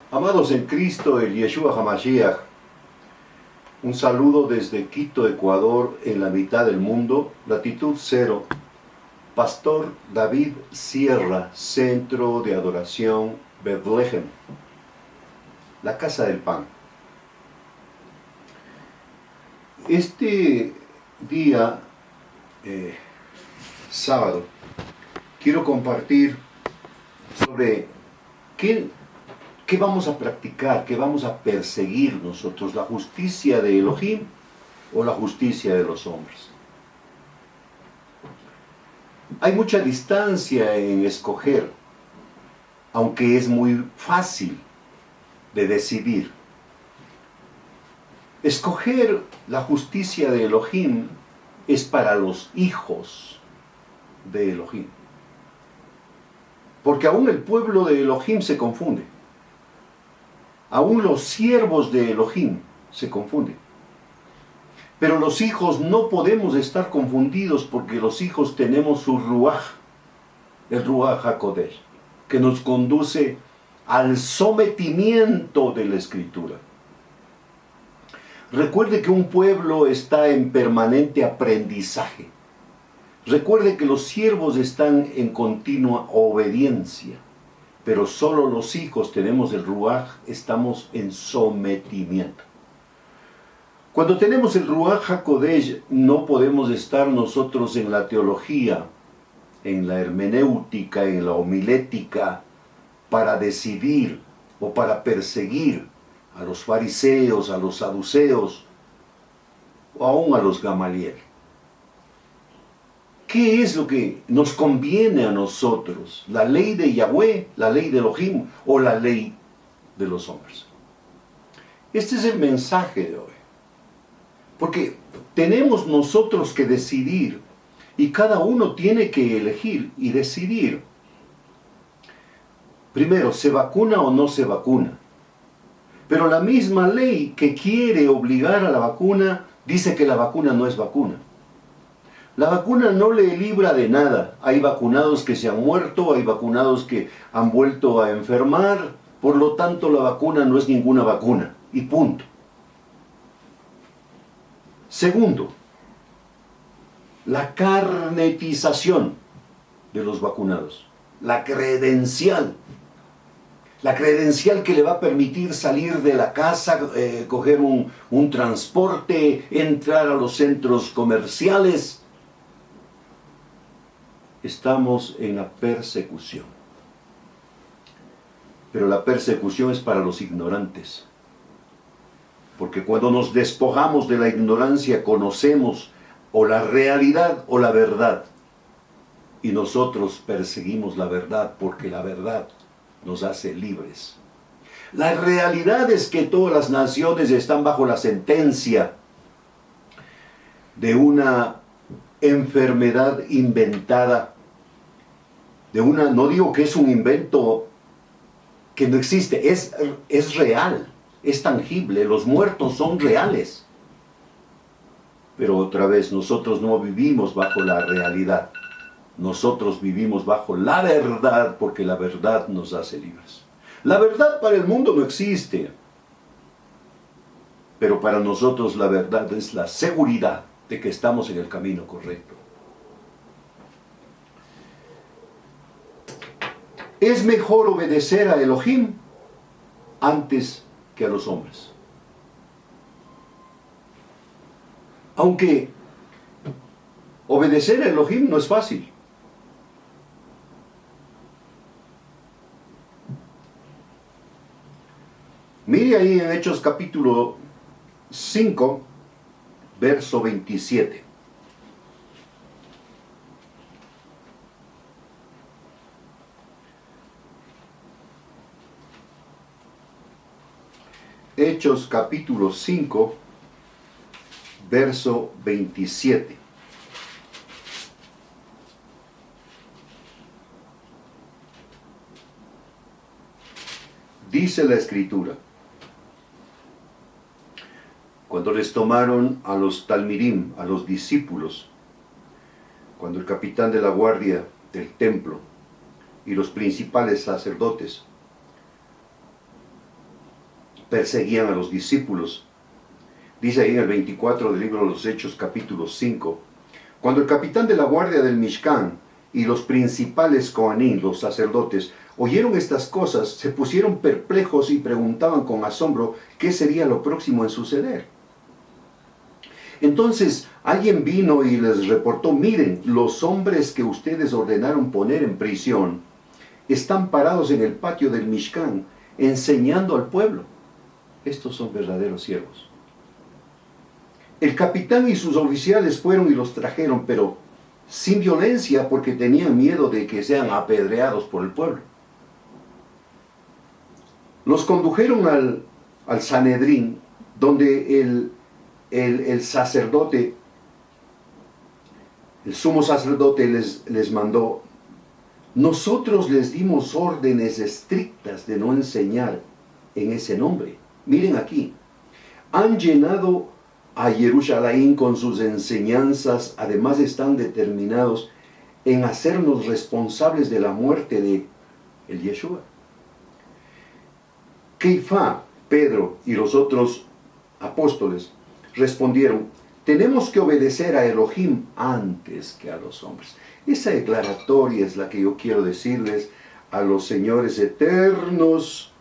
Amados en Cristo, el Yeshua HaMashiach, un saludo desde Quito, Ecuador, en la mitad del mundo, latitud 0, Pastor David Sierra, Centro de Adoración Bethlehem, la Casa del Pan. Este día, sábado, quiero compartir sobre qué vamos a practicar, qué vamos a perseguir nosotros, la justicia de Elohim o la justicia de los hombres. Hay mucha distancia en escoger, aunque es muy fácil de decidir. Escoger la justicia de Elohim es para los hijos de Elohim. Porque aún el pueblo de Elohim se confunde. Aún los siervos de Elohim se confunden. Pero los hijos no podemos estar confundidos porque los hijos tenemos su Ruach, el Ruach HaKodesh, que nos conduce al sometimiento de la Escritura. Recuerde que un pueblo está en permanente aprendizaje. Recuerde que los siervos están en continua obediencia. Pero solo los hijos tenemos el Ruach, estamos en sometimiento. Cuando tenemos el Ruach HaKodesh, no podemos estar nosotros en la teología, en la hermenéutica, en la homilética, para decidir o para perseguir a los fariseos, a los saduceos, o aún a los Gamaliel. ¿Qué es lo que nos conviene a nosotros? ¿La ley de Yahweh, la ley de Elohim o la ley de los hombres? Este es el mensaje de hoy. Porque tenemos nosotros que decidir y cada uno tiene que elegir y decidir. Primero, ¿se vacuna o no se vacuna? Pero la misma ley que quiere obligar a la vacuna dice que la vacuna no es vacuna. La vacuna no le libra de nada. Hay vacunados que se han muerto, hay vacunados que han vuelto a enfermar, por lo tanto la vacuna no es ninguna vacuna, y punto. Segundo, la carnetización de los vacunados, la credencial que le va a permitir salir de la casa, coger un transporte, entrar a los centros comerciales. Estamos en la persecución. Pero la persecución es para los ignorantes. Porque cuando nos despojamos de la ignorancia, conocemos o la realidad o la verdad. Y nosotros perseguimos la verdad porque la verdad nos hace libres. La realidad es que todas las naciones están bajo la sentencia de una enfermedad inventada, no digo que es un invento que no existe, es real, es tangible, los muertos son reales. Pero otra vez, nosotros no vivimos bajo la realidad, nosotros vivimos bajo la verdad, porque la verdad nos hace libres. La verdad para el mundo no existe, pero para nosotros la verdad es la seguridad de que estamos en el camino correcto. Es mejor obedecer a Elohim antes que a los hombres. Aunque obedecer a Elohim no es fácil. Mire ahí en Hechos capítulo 5, verso 27. Hechos capítulo 5, verso 27. Dice la Escritura: cuando les tomaron a los talmidim, a los discípulos, cuando el capitán de la guardia del templo y los principales sacerdotes perseguían a los discípulos. Dice ahí en el 24 del libro de los Hechos, capítulo 5, cuando el capitán de la guardia del Mishkan y los principales Coanín, los sacerdotes, oyeron estas cosas, se pusieron perplejos y preguntaban con asombro qué sería lo próximo en suceder. Entonces alguien vino y les reportó: miren, los hombres que ustedes ordenaron poner en prisión están parados en el patio del Mishkan, enseñando al pueblo. Estos son verdaderos siervos. El capitán y sus oficiales fueron y los trajeron, pero sin violencia, porque tenían miedo de que sean apedreados por el pueblo. Los condujeron al Sanedrín, donde el sacerdote, el sumo sacerdote les mandó: nosotros les dimos órdenes estrictas de no enseñar en ese nombre. Miren aquí, han llenado a Jerusalén con sus enseñanzas, además están determinados en hacernos responsables de la muerte de el Yeshua. Keifá, Pedro y los otros apóstoles respondieron: tenemos que obedecer a Elohim antes que a los hombres. Esa declaratoria es la que yo quiero decirles a los señores eternos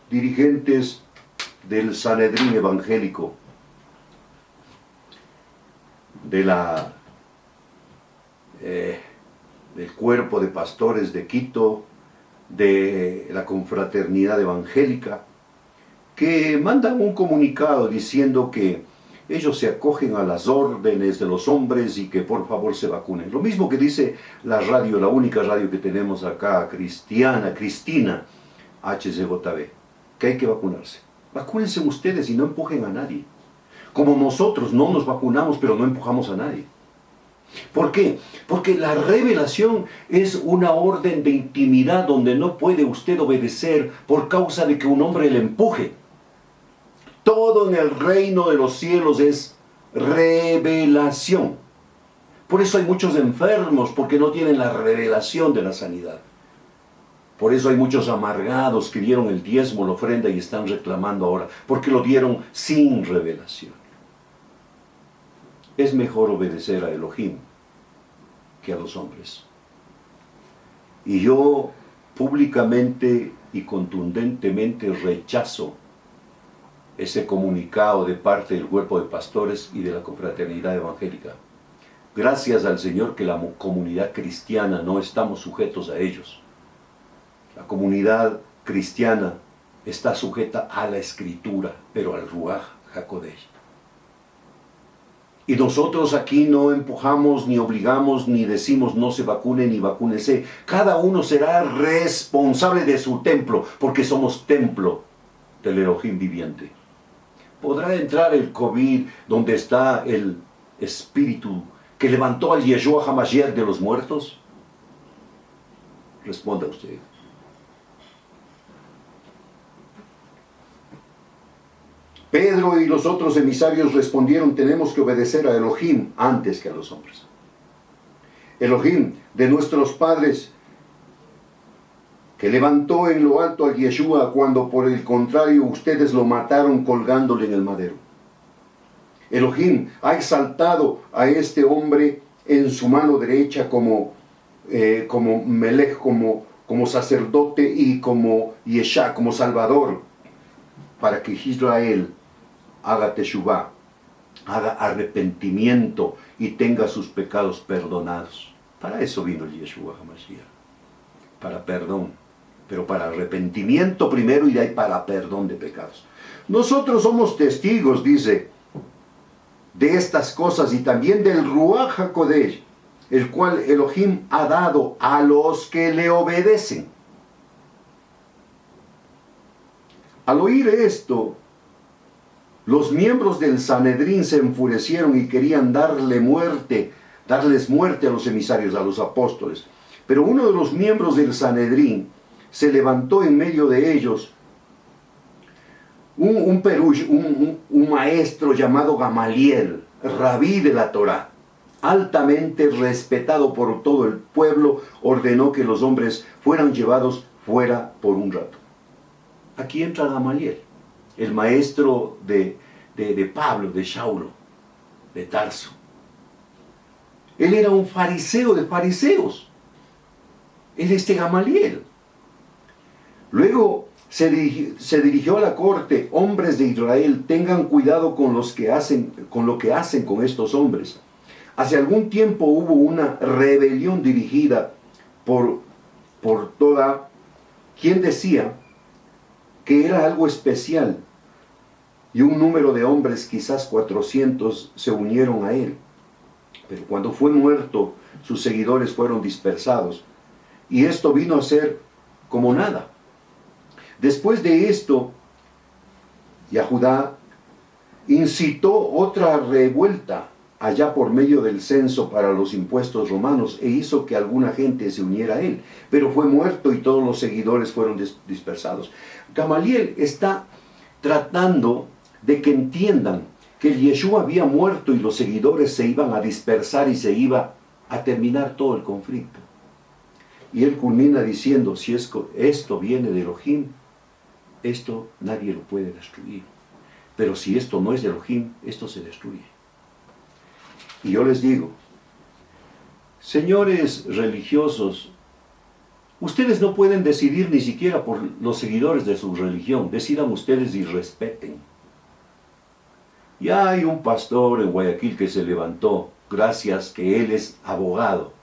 dirigentes del Sanedrín evangélico, del cuerpo de pastores de Quito, de la confraternidad evangélica, que mandan un comunicado diciendo que ellos se acogen a las órdenes de los hombres y que por favor se vacunen. Lo mismo que dice la radio, la única radio que tenemos acá, cristiana, Cristina, HCJB, que hay que vacunarse. Vacúnense ustedes y no empujen a nadie. Como nosotros no nos vacunamos, pero no empujamos a nadie. ¿Por qué? Porque la revelación es una orden de intimidad donde no puede usted obedecer por causa de que un hombre le empuje. Todo en el reino de los cielos es revelación. Por eso hay muchos enfermos, porque no tienen la revelación de la sanidad. Por eso hay muchos amargados que dieron el diezmo, la ofrenda y están reclamando ahora, porque lo dieron sin revelación. Es mejor obedecer a Elohim que a los hombres. Y yo públicamente y contundentemente rechazo ese comunicado de parte del cuerpo de pastores y de la confraternidad evangélica. Gracias al Señor que la comunidad cristiana no estamos sujetos a ellos. La comunidad cristiana está sujeta a la Escritura, pero al Ruach HaKodesh. Y nosotros aquí no empujamos, ni obligamos, ni decimos no se vacune, ni vacúnese. Cada uno será responsable de su templo, porque somos templo del Elohim viviente. ¿Podrá entrar el COVID donde está el Espíritu que levantó al Yeshua HaMashiach de los muertos? Responda usted. Pedro y los otros emisarios respondieron: tenemos que obedecer a Elohim antes que a los hombres. Elohim de nuestros padres, que levantó en lo alto al Yeshua cuando por el contrario ustedes lo mataron colgándole en el madero. Elohim ha exaltado a este hombre en su mano derecha como Melech, como sacerdote y como Yeshua, como Salvador, para que Israel haga teshuvá, haga arrepentimiento y tenga sus pecados perdonados. Para eso vino el Yeshua HaMashiach, para perdón, pero para arrepentimiento primero y de ahí para perdón de pecados. Nosotros somos testigos, dice, de estas cosas y también del Ruach HaKodesh, el cual Elohim ha dado a los que le obedecen. Al oír esto, los miembros del Sanedrín se enfurecieron y querían darles muerte a los emisarios, a los apóstoles. Pero uno de los miembros del Sanedrín se levantó en medio de ellos, un maestro llamado Gamaliel, rabí de la Torá, altamente respetado por todo el pueblo, ordenó que los hombres fueran llevados fuera por un rato. aquí entra Gamaliel, el maestro de Pablo, de Saulo, de Tarso. Él era un fariseo de fariseos. Él es Gamaliel. Luego se dirigió a la corte: hombres de Israel, tengan cuidado con lo que hacen con estos hombres. Hace algún tiempo hubo una rebelión dirigida por toda quien decía que era algo especial, y un número de hombres, quizás 400, se unieron a él. Pero cuando fue muerto, sus seguidores fueron dispersados, y esto vino a ser como nada. Después de esto, Yahudá incitó otra revuelta allá por medio del censo para los impuestos romanos, e hizo que alguna gente se uniera a él, pero fue muerto y todos los seguidores fueron dispersados. Gamaliel está tratando de que entiendan que Yeshua había muerto y los seguidores se iban a dispersar y se iba a terminar todo el conflicto. Y él culmina diciendo: si esto viene de Elohim, esto nadie lo puede destruir. Pero si esto no es de Elohim, esto se destruye. Y yo les digo, señores religiosos, ustedes no pueden decidir ni siquiera por los seguidores de su religión. Decidan ustedes y respeten. Ya hay un pastor en Guayaquil que se levantó, gracias que él es abogado,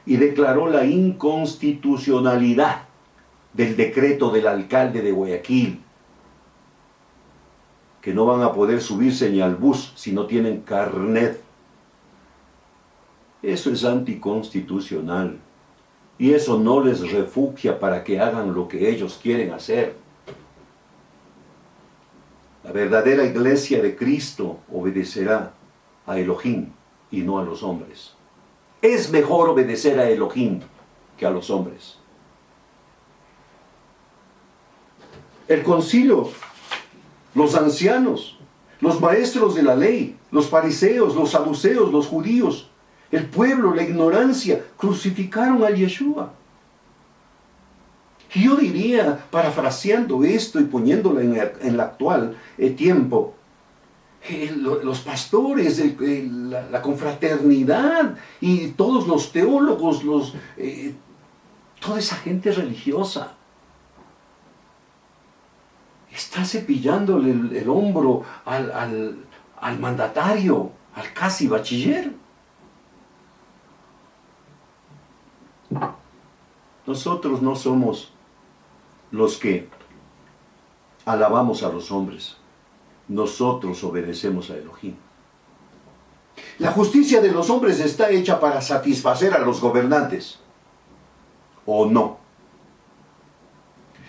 y declaró la inconstitucionalidad del decreto del alcalde de Guayaquil, que no van a poder subirse ni al bus si no tienen carnet. Eso es anticonstitucional, y eso no les refugia para que hagan lo que ellos quieren hacer. La verdadera iglesia de Cristo obedecerá a Elohim y no a los hombres. Es mejor obedecer a Elohim que a los hombres. El concilio, los ancianos, los maestros de la ley, los fariseos, los saduceos, los judíos, el pueblo, la ignorancia, crucificaron a Yeshua. Y yo diría, parafraseando esto y poniéndolo en el actual tiempo, los pastores, la confraternidad y todos los teólogos, toda esa gente religiosa, está cepillándole el hombro al mandatario, al casi bachiller. Nosotros no somos los que alabamos a los hombres. Nosotros obedecemos a Elohim. La justicia de los hombres está hecha para satisfacer a los gobernantes, ¿o no?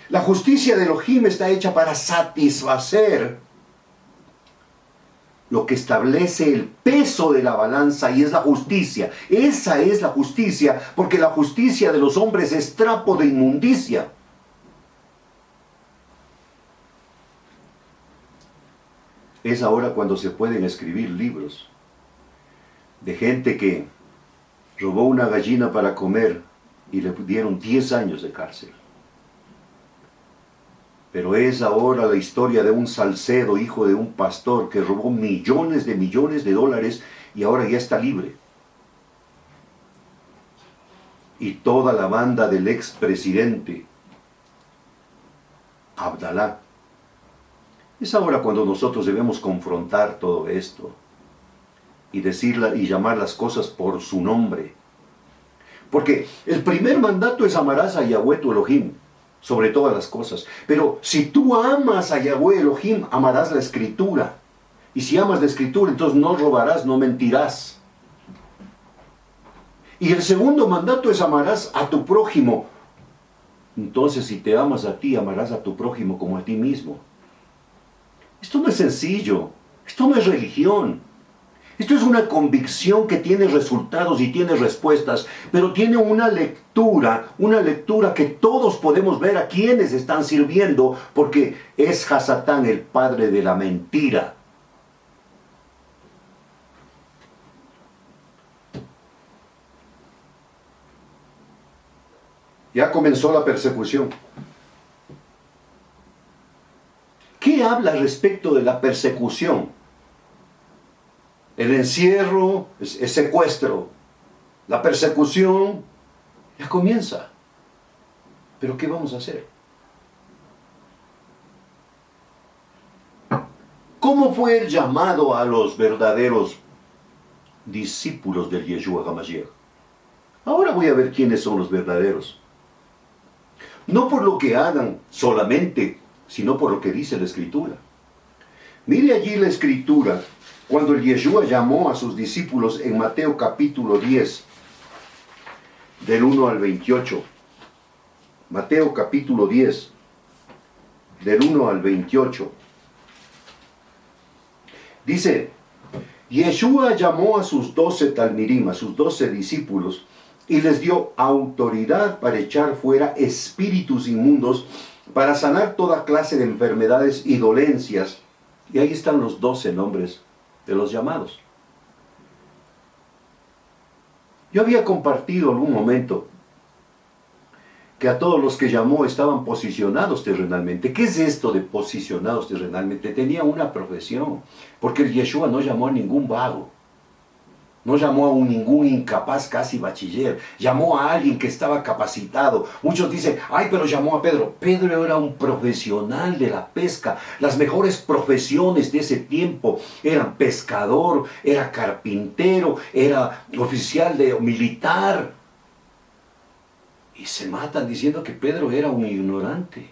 La justicia de Elohim está hecha para satisfacer lo que establece el peso de la balanza, y es la justicia. Esa es la justicia, porque la justicia de los hombres es trapo de inmundicia. Es ahora cuando se pueden escribir libros de gente que robó una gallina para comer y le dieron 10 años de cárcel. Pero es ahora la historia de un Salcedo, hijo de un pastor, que robó millones de dólares y ahora ya está libre. Y toda la banda del expresidente Abdalá. Es ahora cuando nosotros debemos confrontar todo esto y decirla y llamar las cosas por su nombre. Porque el primer mandato es: amarás a Yahweh tu Elohim sobre todas las cosas. Pero si tú amas a Yahweh Elohim, amarás la Escritura. Y si amas la Escritura, entonces no robarás, no mentirás. Y el segundo mandato es: amarás a tu prójimo. Entonces, si te amas a ti, amarás a tu prójimo como a ti mismo. Esto no es sencillo. Esto no es religión. Esto es una convicción que tiene resultados y tiene respuestas, pero tiene una lectura que todos podemos ver a quienes están sirviendo, porque es Hasatán, el padre de la mentira. Ya comenzó la persecución. ¿Qué habla respecto de la persecución? El encierro, el secuestro, la persecución, ya comienza. ¿Pero qué vamos a hacer? ¿Cómo fue el llamado a los verdaderos discípulos del Yeshua HaMashiach? Ahora voy a ver quiénes son los verdaderos. No por lo que hagan solamente, sino por lo que dice la Escritura. Mire allí la Escritura, cuando el Yeshua llamó a sus discípulos en Mateo capítulo 10, del 1 al 28. Mateo capítulo 10, del 1 al 28. Dice, Yeshua llamó a sus 12 talmidim, a sus 12 discípulos, y les dio autoridad para echar fuera espíritus inmundos, para sanar toda clase de enfermedades y dolencias. Y ahí están los 12 nombres de los llamados. Yo había compartido algún momento que a todos los que llamó estaban posicionados terrenalmente. ¿Qué es esto de posicionados terrenalmente? Tenía una profesión, porque el Yeshua no llamó a ningún vago, no llamó a ningún incapaz casi bachiller, llamó a alguien que estaba capacitado. Muchos dicen, ay, pero llamó a Pedro. Pedro era un profesional de la pesca. Las mejores profesiones de ese tiempo eran pescador, era carpintero, era oficial militar. Y se matan diciendo que Pedro era un ignorante.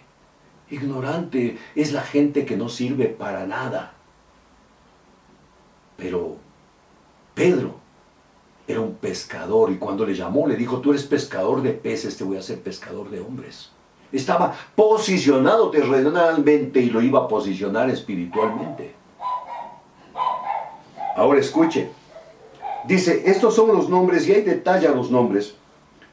Ignorante es la gente que no sirve para nada. Pero Pedro era un pescador, y cuando le llamó le dijo, tú eres pescador de peces, te voy a hacer pescador de hombres. Estaba posicionado terrenalmente y lo iba a posicionar espiritualmente. Ahora escuche. Dice, estos son los nombres, y ahí detalla los nombres.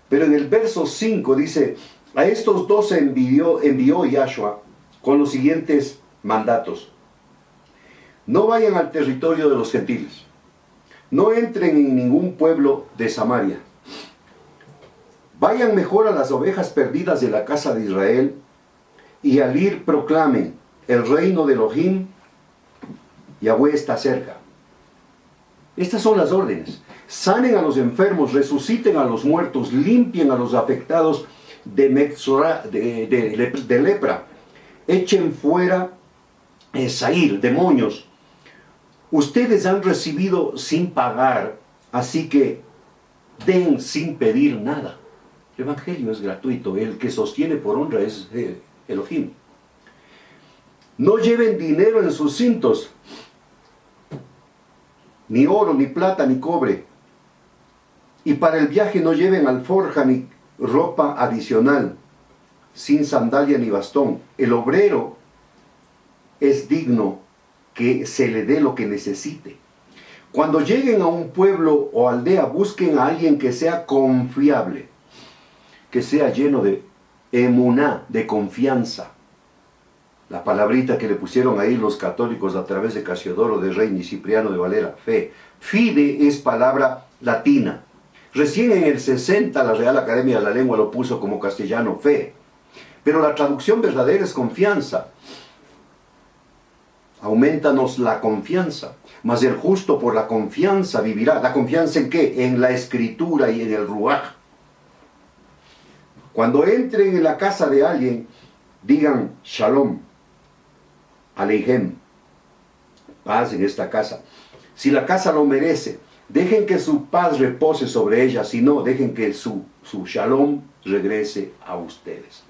Pero en el verso 5 dice, a estos 12 envió Yahshua con los siguientes mandatos. No vayan al territorio de los gentiles. No entren en ningún pueblo de Samaria. Vayan mejor a las ovejas perdidas de la casa de Israel, y al ir proclamen, el reino de Elohim, Yahweh está cerca. Estas son las órdenes. Sanen a los enfermos, resuciten a los muertos, limpien a los afectados de lepra, echen fuera Sair, demonios. Ustedes han recibido sin pagar, así que den sin pedir nada. El evangelio es gratuito, el que sostiene por honra es Elohim. No lleven dinero en sus cintos, ni oro, ni plata, ni cobre. Y para el viaje no lleven alforja ni ropa adicional, sin sandalia ni bastón. El obrero es digno que se le dé lo que necesite. Cuando lleguen a un pueblo o aldea, busquen a alguien que sea confiable, que sea lleno de emuná, de confianza. La palabrita que le pusieron ahí los católicos a través de Casiodoro de Reina y Cipriano de Valera, fe. Fide es palabra latina. Recién en el 60 la Real Academia de la Lengua lo puso como castellano, fe. Pero la traducción verdadera es confianza. Aumentanos la confianza. Mas el justo por la confianza vivirá. ¿La confianza en qué? En la Escritura y en el Ruaj. Cuando entren en la casa de alguien, digan Shalom, Aleichem, paz en esta casa. Si la casa lo merece, dejen que su paz repose sobre ella. Si no, dejen que su Shalom regrese a ustedes.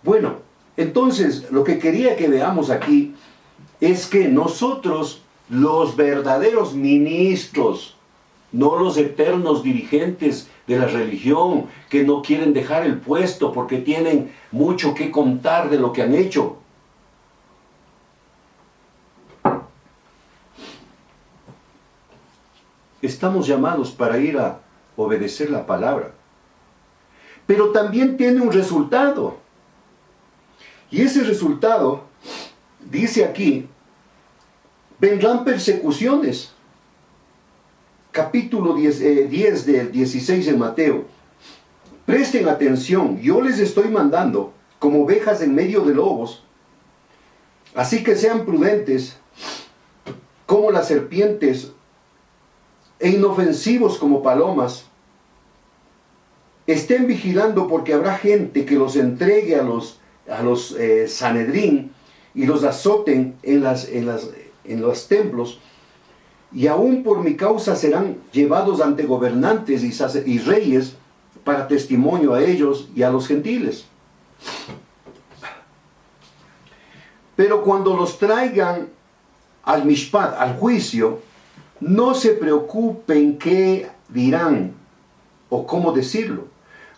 Bueno, entonces lo que quería que veamos aquí es que nosotros, los verdaderos ministros, no los eternos dirigentes de la religión que no quieren dejar el puesto porque tienen mucho que contar de lo que han hecho. Estamos llamados para ir a obedecer la palabra. Pero también tiene un resultado. Y ese resultado, dice aquí, vendrán persecuciones. Capítulo 10 del 16 en Mateo. Presten atención, yo les estoy mandando como ovejas en medio de lobos. Así que sean prudentes como las serpientes e inofensivos como palomas. Estén vigilando porque habrá gente que los entregue a los Sanedrín y los azoten en los templos, y aún por mi causa serán llevados ante gobernantes y reyes para testimonio a ellos y a los gentiles. Pero cuando los traigan al mishpat, al juicio, no se preocupen qué dirán o cómo decirlo.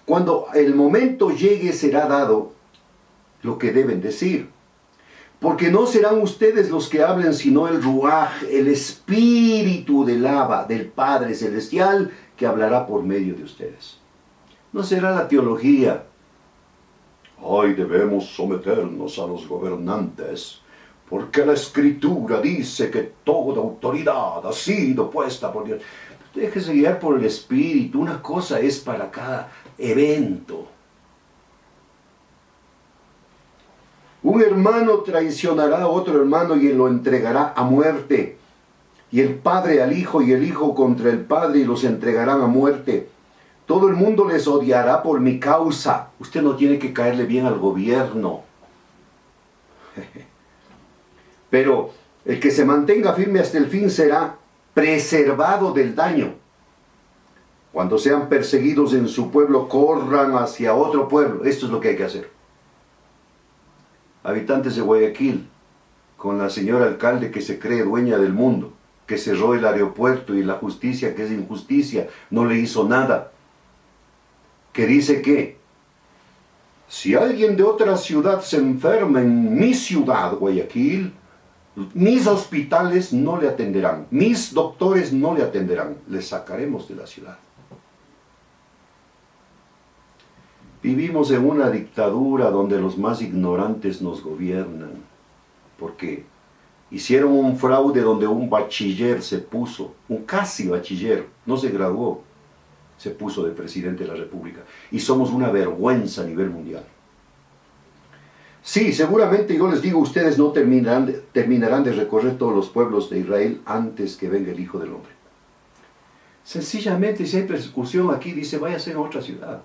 Cuando el momento llegue será dado lo que deben decir. Porque no serán ustedes los que hablen, sino el Ruaj, el Espíritu del Abba, del Padre Celestial, que hablará por medio de ustedes. No será la teología. Hoy debemos someternos a los gobernantes, porque la Escritura dice que toda autoridad ha sido puesta por Dios. Déjese guiar por el Espíritu. Una cosa es para cada evento. Un hermano traicionará a otro hermano y lo entregará a muerte. Y el padre al hijo y el hijo contra el padre y los entregarán a muerte. Todo el mundo les odiará por mi causa. Usted no tiene que caerle bien al gobierno. Pero el que se mantenga firme hasta el fin será preservado del daño. Cuando sean perseguidos en su pueblo, corran hacia otro pueblo. Esto es lo que hay que hacer. Habitantes de Guayaquil, con la señora alcalde que se cree dueña del mundo, que cerró el aeropuerto y la justicia, que es injusticia, no le hizo nada. Que dice que si alguien de otra ciudad se enferma en mi ciudad, Guayaquil, mis hospitales no le atenderán, mis doctores no le atenderán, le sacaremos de la ciudad. Vivimos en una dictadura donde los más ignorantes nos gobiernan, porque hicieron un fraude donde un bachiller se puso, un casi bachiller, no se graduó, se puso de presidente de la República, y somos una vergüenza a nivel mundial. Sí, seguramente yo les digo, ustedes no terminarán de recorrer todos los pueblos de Israel antes que venga el Hijo del Hombre. Sencillamente, si hay persecución aquí, dice, váyase a otra ciudad.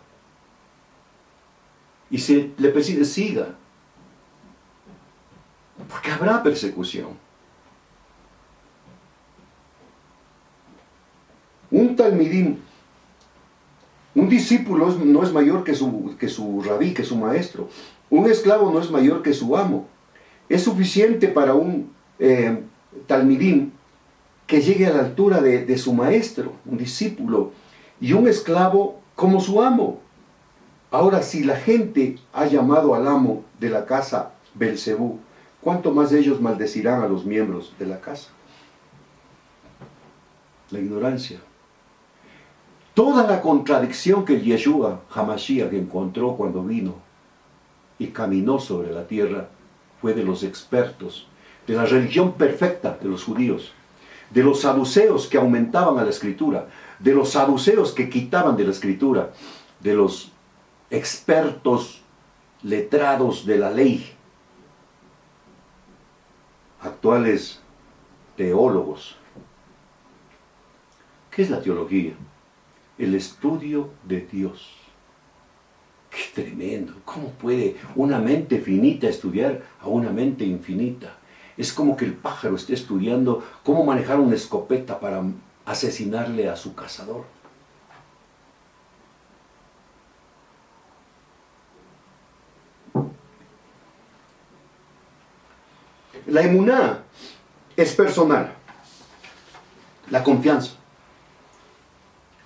Y si le preside, siga. Porque habrá persecución. Un talmidim, un discípulo no es mayor que su rabí, que su maestro. Un esclavo no es mayor que su amo. Es suficiente para un talmidim que llegue a la altura de su maestro, un discípulo, y un esclavo como su amo. Ahora, si la gente ha llamado al amo de la casa Belcebú, ¿cuánto más ellos maldecirán a los miembros de la casa? La ignorancia. Toda la contradicción que Yeshua HaMashiach encontró cuando vino y caminó sobre la tierra fue de los expertos, de la religión perfecta de los judíos, de los saduceos que aumentaban a la escritura, de los saduceos que quitaban de la escritura, de los expertos letrados de la ley, actuales teólogos. ¿Qué es la teología? El estudio de Dios. ¡Qué tremendo! ¿Cómo puede una mente finita estudiar a una mente infinita? Es como que el pájaro esté estudiando cómo manejar una escopeta para asesinarle a su cazador. La emuná es personal. La confianza.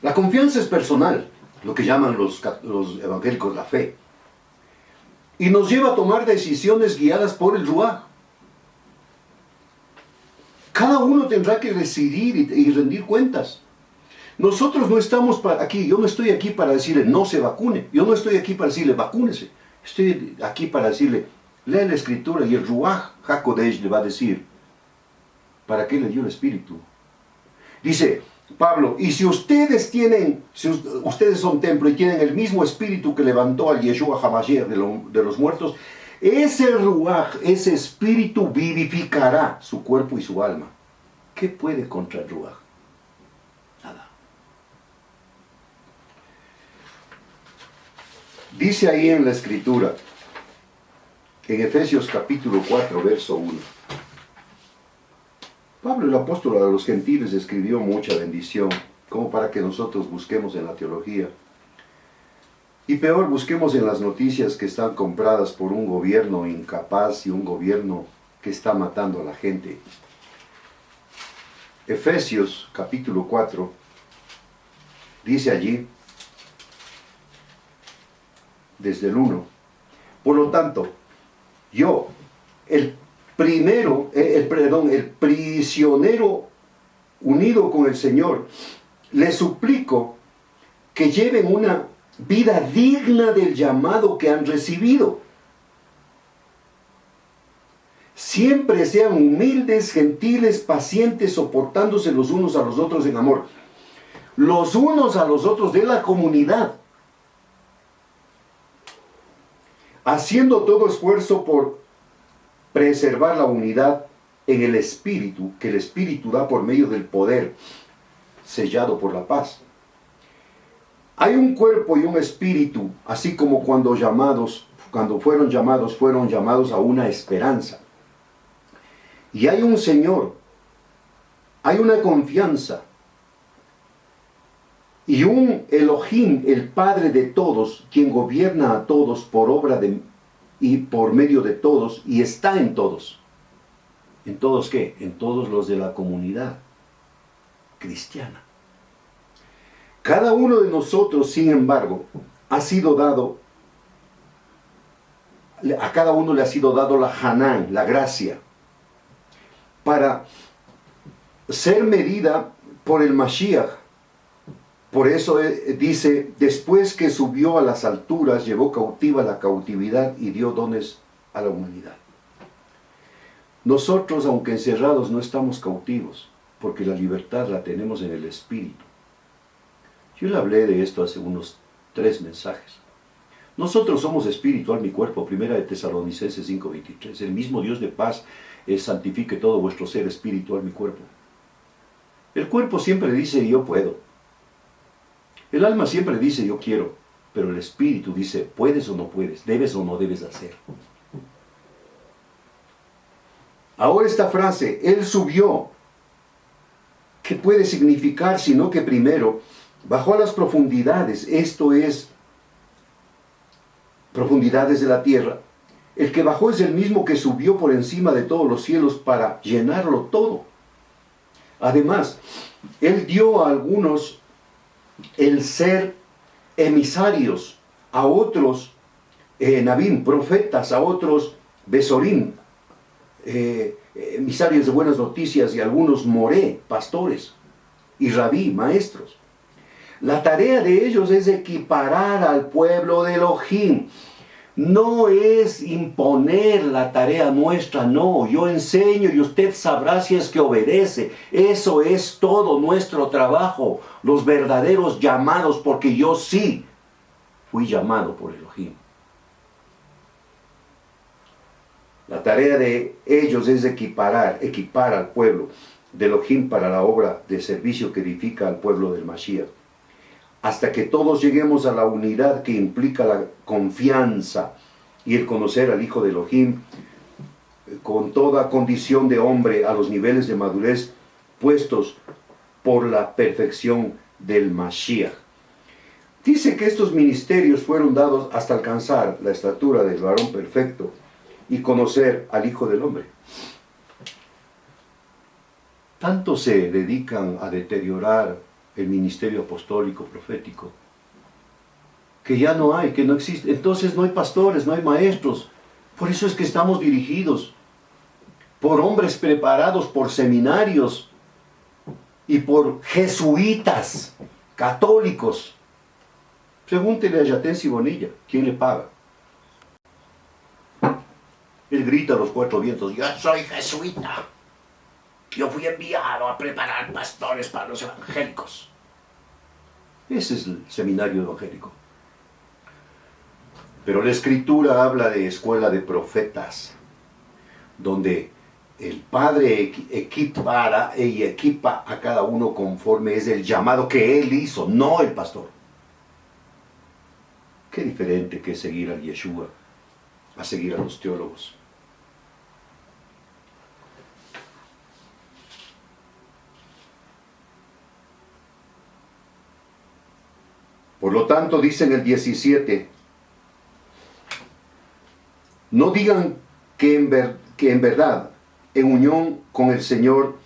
La confianza es personal, lo que llaman los evangélicos la fe. Y nos lleva a tomar decisiones guiadas por el Ruaj. Cada uno tendrá que decidir y rendir cuentas. Nosotros no estamos aquí, yo no estoy aquí para decirle no se vacune. Yo no estoy aquí para decirle vacúnese. Estoy aquí para decirle, lea la escritura y el Ruaj HaKodesh le va a decir, ¿para qué le dio el Espíritu? Dice Pablo, y si ustedes son templo y tienen el mismo Espíritu que levantó al Yeshua HaMashiach de los muertos, Ese ruaj, ese espíritu vivificará su cuerpo y su alma. ¿Qué puede contra el ruaj? Nada. Dice ahí en la escritura, en Efesios capítulo 4, verso 1. Pablo, el apóstol a los gentiles, escribió mucha bendición, como para que nosotros busquemos en la teología. Y peor, busquemos en las noticias que están compradas por un gobierno incapaz y un gobierno que está matando a la gente. Efesios capítulo 4, dice allí, desde el 1, por lo tanto, yo, el prisionero unido con el Señor, les suplico que lleven una vida digna del llamado que han recibido. Siempre sean humildes, gentiles, pacientes, soportándose los unos a los otros en amor. Los unos a los otros de la comunidad. Haciendo todo esfuerzo por preservar la unidad en el Espíritu, que el Espíritu da por medio del poder, sellado por la paz. Hay un cuerpo y un espíritu, así como cuando fueron llamados a una esperanza. Y hay un Señor, hay una confianza, y un Elohim, el Padre de todos, quien gobierna a todos por obra y por medio de todos, y está en todos. ¿En todos qué? En todos los de la comunidad cristiana. Cada uno de nosotros, sin embargo, ha sido dado, a cada uno le ha sido dado la Hanán, la gracia, para ser medida por el Mashiach. Por eso dice, después que subió a las alturas, llevó cautiva la cautividad y dio dones a la humanidad. Nosotros, aunque encerrados, no estamos cautivos, porque la libertad la tenemos en el Espíritu. Yo le hablé de esto hace unos 3 mensajes. Nosotros somos espíritu, alma y cuerpo, 1 de Tesalonicenses 5:23. El mismo Dios de paz santifique todo vuestro ser, espíritu, alma y cuerpo. El cuerpo siempre dice, yo puedo. El alma siempre dice, yo quiero. Pero el espíritu dice, puedes o no puedes, debes o no debes hacer. Ahora esta frase, Él subió, ¿qué puede significar? Sino que primero bajó a las profundidades, esto es, profundidades de la tierra. El que bajó es el mismo que subió por encima de todos los cielos para llenarlo todo. Además, Él dio a algunos el ser emisarios, a otros Nabim, profetas, a otros Besorim, emisarios de buenas noticias, y algunos Moré, pastores, y Rabí, maestros. La tarea de ellos es equiparar al pueblo de Elohim. No es imponer la tarea nuestra, no. Yo enseño y usted sabrá si es que obedece. Eso es todo nuestro trabajo. Los verdaderos llamados, porque yo sí fui llamado por Elohim. La tarea de ellos es equipar al pueblo de Elohim para la obra de servicio que edifica al pueblo del Mashiach. Hasta que todos lleguemos a la unidad que implica la confianza y el conocer al Hijo de Elohim con toda condición de hombre a los niveles de madurez puestos por la perfección del Mashiach. Dice que estos ministerios fueron dados hasta alcanzar la estatura del varón perfecto y conocer al Hijo del Hombre. Tanto se dedican a deteriorar el ministerio apostólico, profético, que ya no hay, que no existe. Entonces no hay pastores, no hay maestros. Por eso es que estamos dirigidos por hombres preparados, por seminarios y por jesuitas, católicos. Pregúntele a Yatensi Bonilla, ¿quién le paga? Él grita a los 4 vientos, yo soy jesuita. Yo fui enviado a preparar pastores para los evangélicos. Ese es el seminario evangélico. Pero la Escritura habla de escuela de profetas, donde el Padre equipara y equipa a cada uno conforme es el llamado que Él hizo, no el pastor. Qué diferente que seguir a Yeshua, a seguir a los teólogos. Por lo tanto, dice en el 17, no digan que en verdad, en unión con el Señor,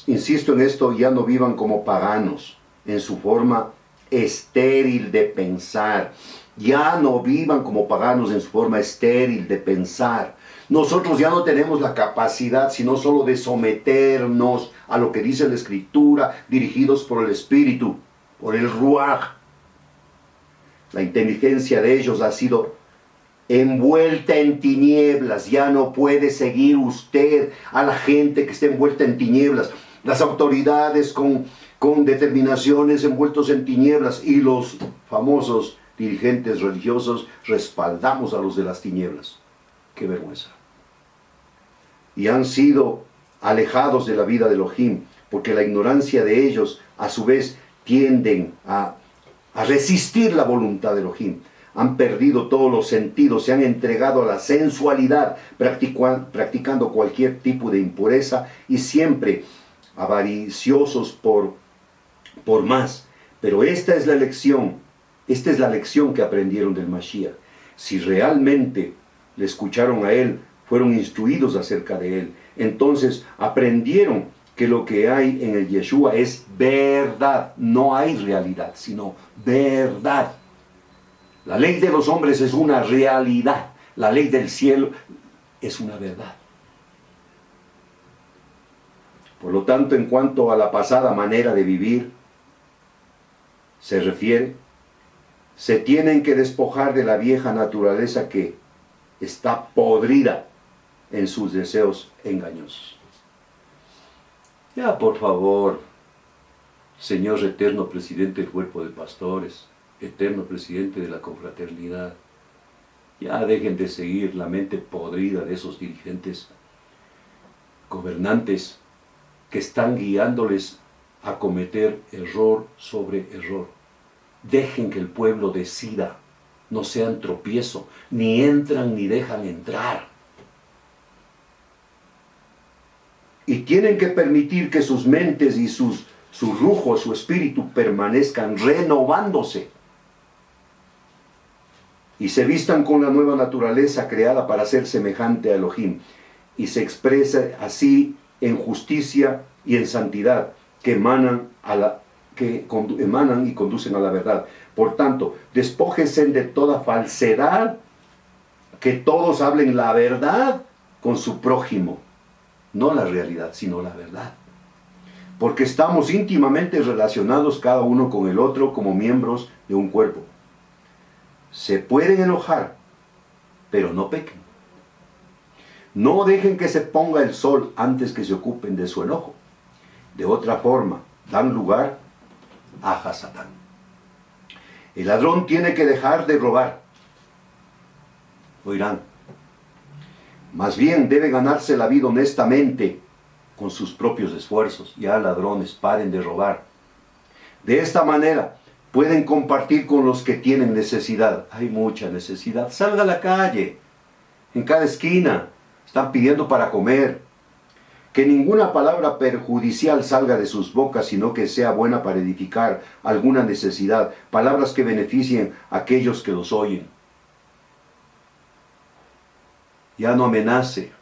insisto en esto, ya no vivan como paganos, en su forma estéril de pensar. Ya no vivan como paganos en su forma estéril de pensar. Nosotros ya no tenemos la capacidad, sino solo de someternos a lo que dice la Escritura, dirigidos por el Espíritu, por el Ruaj. La inteligencia de ellos ha sido envuelta en tinieblas. Ya no puede seguir usted a la gente que está envuelta en tinieblas. Las autoridades con determinaciones envueltos en tinieblas, y los famosos dirigentes religiosos respaldamos a los de las tinieblas. ¡Qué vergüenza! Y han sido alejados de la vida de Elohim, porque la ignorancia de ellos a su vez tienden a resistir la voluntad de Elohim. Han perdido todos los sentidos, se han entregado a la sensualidad, practicando cualquier tipo de impureza y siempre avariciosos por más. Pero esta es la lección que aprendieron del Mashiach. Si realmente le escucharon a él, fueron instruidos acerca de él, entonces aprendieron que lo que hay en el Yeshua es verdad. No hay realidad, sino verdad. La ley de los hombres es una realidad. La ley del cielo es una verdad. Por lo tanto, en cuanto a la pasada manera de vivir se refiere, se tienen que despojar de la vieja naturaleza que está podrida en sus deseos engañosos. Ya, por favor, Señor eterno presidente del cuerpo de pastores, eterno presidente de la confraternidad, ya dejen de seguir la mente podrida de esos dirigentes gobernantes que están guiándoles a cometer error sobre error. Dejen que el pueblo decida, no sean tropiezo, ni entran ni dejan entrar. Y tienen que permitir que sus mentes y su rujo, su espíritu permanezcan renovándose. Y se vistan con la nueva naturaleza creada para ser semejante a Elohim. Y se expresa así en justicia y en santidad que emanan y conducen a la verdad. Por tanto, despójense de toda falsedad, que todos hablen la verdad con su prójimo. No la realidad, sino la verdad. Porque estamos íntimamente relacionados cada uno con el otro como miembros de un cuerpo. Se pueden enojar, pero no pequen. No dejen que se ponga el sol antes que se ocupen de su enojo. De otra forma, dan lugar a Hasatán. El ladrón tiene que dejar de robar. Oirán. Más bien debe ganarse la vida honestamente con sus propios esfuerzos. Ya, ladrones, paren de robar. De esta manera pueden compartir con los que tienen necesidad. Hay mucha necesidad. Salga a la calle. En cada esquina están pidiendo para comer. Que ninguna palabra perjudicial salga de sus bocas, sino que sea buena para edificar alguna necesidad. Palabras que beneficien a aquellos que los oyen. Ya no amenace,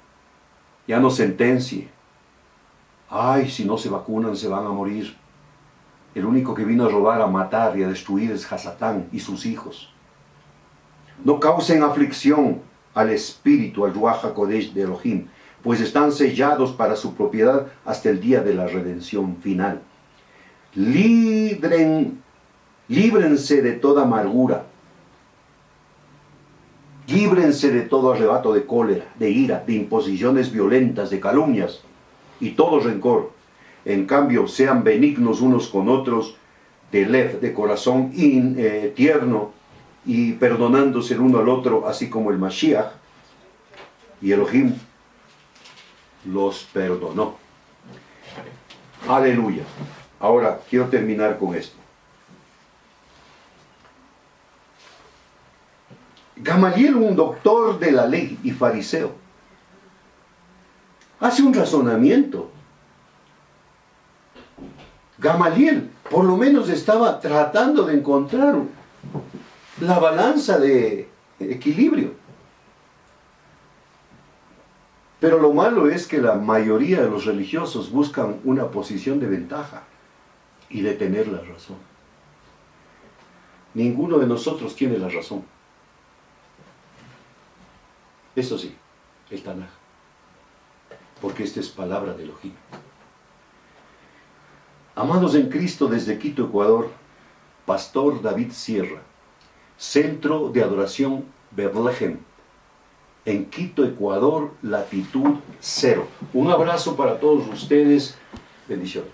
ya no sentencie. Ay, si no se vacunan se van a morir. El único que vino a robar, a matar y a destruir es Hasatán y sus hijos. No causen aflicción al espíritu, al Ruach HaKodesh de Elohim, pues están sellados para su propiedad hasta el día de la redención final. Líbrense de toda amargura. Líbrense de todo arrebato de cólera, de ira, de imposiciones violentas, de calumnias y todo rencor. En cambio, sean benignos unos con otros, de corazón tierno, y perdonándose el uno al otro, así como el Mashiach y Elohim los perdonó. Aleluya. Ahora quiero terminar con esto. Gamaliel, un doctor de la ley y fariseo, hace un razonamiento. Gamaliel por lo menos estaba tratando de encontrar la balanza de equilibrio. Pero lo malo es que la mayoría de los religiosos buscan una posición de ventaja y de tener la razón. Ninguno de nosotros tiene la razón. Eso sí, el Tanaj. Porque esta es palabra de Elohim. Amados en Cristo, desde Quito, Ecuador, Pastor David Sierra, Centro de Adoración Bethlehem, en Quito, Ecuador, latitud 0. Un abrazo para todos ustedes. Bendiciones.